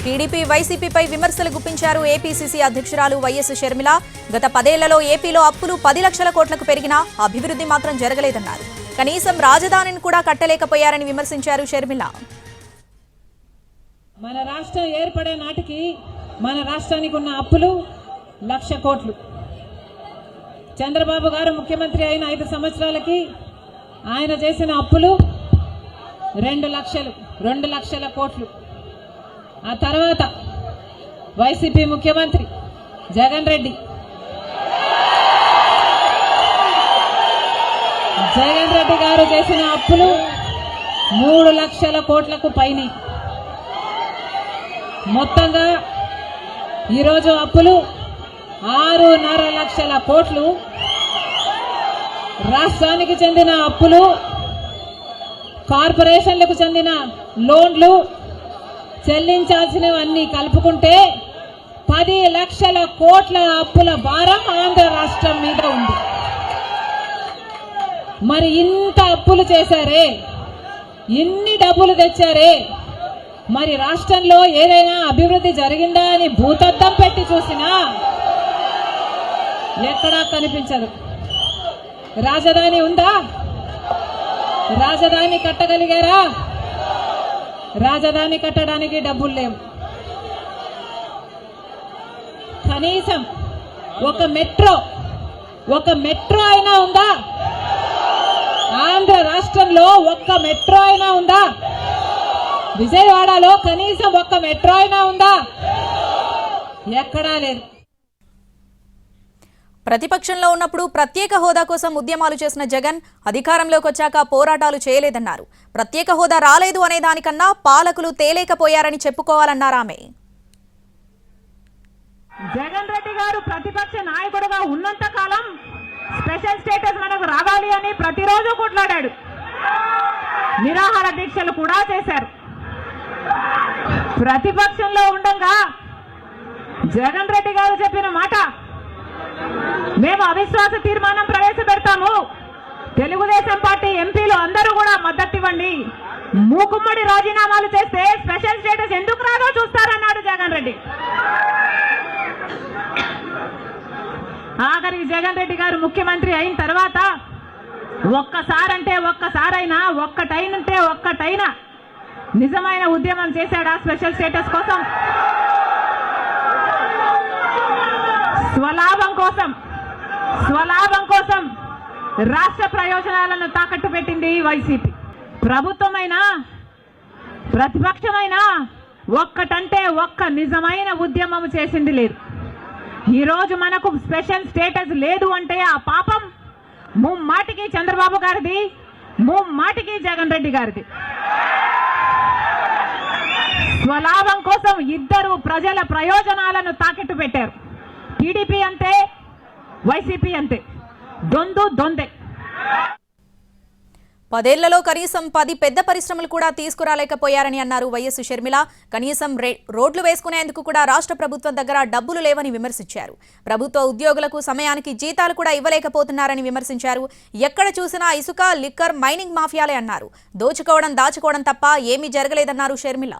TDP వైసీపీపై విమర్శలు గుప్పించారు APCC అధ్యక్షురాలు వైఎస్ షర్మిల. గత 10 ఏళ్లలో ఏపీలో అప్పులు 10 లక్షల కోట్లకు పెరిగినా అభివృద్ధి మాత్రం జరగలేదన్నారు. కనీసం రాజధానిని కూడా కట్టలేకపోయారని విమర్శించారు షర్మిల. మన రాష్ట్రం ఏర్పడే నాటికి మన రాష్ట్రానికి ఉన్న అప్పులు 1,00,000 కోట్లు. చంద్రబాబు గారు ముఖ్యమంత్రి అయిన 5 సంవత్సరాలకి ఆయన చేసిన అప్పులు 2 లక్షల కోట్లు. ఆ తర్వాత వైసీపీ ముఖ్యమంత్రి జగన్ రెడ్డి గారు చేసిన అప్పులు 3 లక్షల కోట్లకు పైనే. మొత్తంగా ఈరోజు అప్పులు 6.5 లక్షల కోట్లు. రాష్ట్రానికి చెందిన అప్పులు, కార్పొరేషన్లకు చెందిన లోన్లు చెల్లించాల్సినవన్నీ కలుపుకుంటే 10 లక్షల కోట్ల అప్పుల భారం ఆంధ్ర రాష్ట్రం మీద ఉంది. మరి ఇంత అప్పులు చేశారే, ఇన్ని డబ్బులు తెచ్చారే, మరి రాష్ట్రంలో ఏదైనా అభివృద్ధి జరిగిందా అని భూతద్దం పెట్టి చూసినా ఎక్కడా కనిపించదు. రాజధాని ఉందా? రాజధాని కట్టగలిగారా? రాజధాని కట్టడానికి డబ్బులు లేవు. కనీసం ఒక మెట్రో అయినా ఉందా? ఆంధ్ర రాష్ట్రంలో ఒక్క మెట్రో అయినా ఉందా? విజయవాడలో కనీసం ఒక్క మెట్రో అయినా ఉందా? ఎక్కడా లేదు. ప్రతిపక్షంలో ఉన్నప్పుడు ప్రత్యేక హోదా కోసం ఉద్యమాలు చేసిన జగన్ అధికారంలోకి వచ్చాక పోరాటాలు చేయలేదన్నారు. ప్రత్యేక హోదా రాలేదు అనే దానికన్నా పాలకులు తేలేకపోయారని చెప్పుకోవాలన్నారు ఆమె. జగన్ రెడ్డి గారు ప్రతిపక్ష నాయకుడుగా ఉన్నంత కాలం స్పెషల్ స్టేటస్ మనకు రావాలి అని ప్రతిరోజు కొట్లాడాడు. నిరాహార దీక్షలు కూడా చేశారు. ప్రతిపక్షంలో ఉండగా జగన్ రెడ్డి గారు చెప్పిన మాట, మేము అవిశ్వాస తీర్మానం ప్రవేశపెడతాము, తెలుగుదేశం పార్టీ ఎంపీలు అందరూ కూడా మద్దతు ఇవ్వండి, మూకుమ్మడి రాజీనామాలు చేస్తే స్పెషల్ స్టేటస్ ఎందుకు రాదో చూస్తారన్నాడు జగన్ రెడ్డి. ఆఖరికి జగన్ రెడ్డి గారు ముఖ్యమంత్రి అయిన తర్వాత ఒక్కసారైనా ఒక్కటైనా నిజమైన ఉద్యమం చేశాడా స్పెషల్ స్టేటస్ కోసం? స్వలాభం కోసం రాష్ట్ర ప్రయోజనాలను తాకట్టు పెట్టింది వైసీపీ. ప్రభుత్వమైనా ప్రతిపక్షమైనా ఒక్క నిజమైన ఉద్యమం చేసింది లేదు. ఈరోజు మనకు స్పెషల్ స్టేటస్ లేదు అంటే ఆ పాపం ముమ్మాటికి చంద్రబాబు గారిది, ముమ్మాటికి జగన్ రెడ్డి గారిది. స్వలాభం కోసం ఇద్దరు ప్రజల ప్రయోజనాలను తాకట్టు పెట్టారు. టీడీపీ అంతే, వైసీపీ అంతే, దొందే. 10 ఏళ్లలో కనీసం 10 పెద్ద పరిశ్రమలు కూడా తీసుకురాలేకపోయారని అన్నారు వైఎస్ షర్మిల. కనీసం రోడ్లు వేసుకునేందుకు కూడా రాష్ట్ర ప్రభుత్వం దగ్గర డబ్బులు లేవని విమర్శించారు. ప్రభుత్వ ఉద్యోగులకు సమయానికి జీతాలు కూడా ఇవ్వలేకపోతున్నారని విమర్శించారు. ఎక్కడ చూసినా ఇసుక, లిక్కర్, మైనింగ్ మాఫియాలే అన్నారు. దాచుకోవడం తప్ప ఏమీ జరగలేదన్నారు షర్మిల.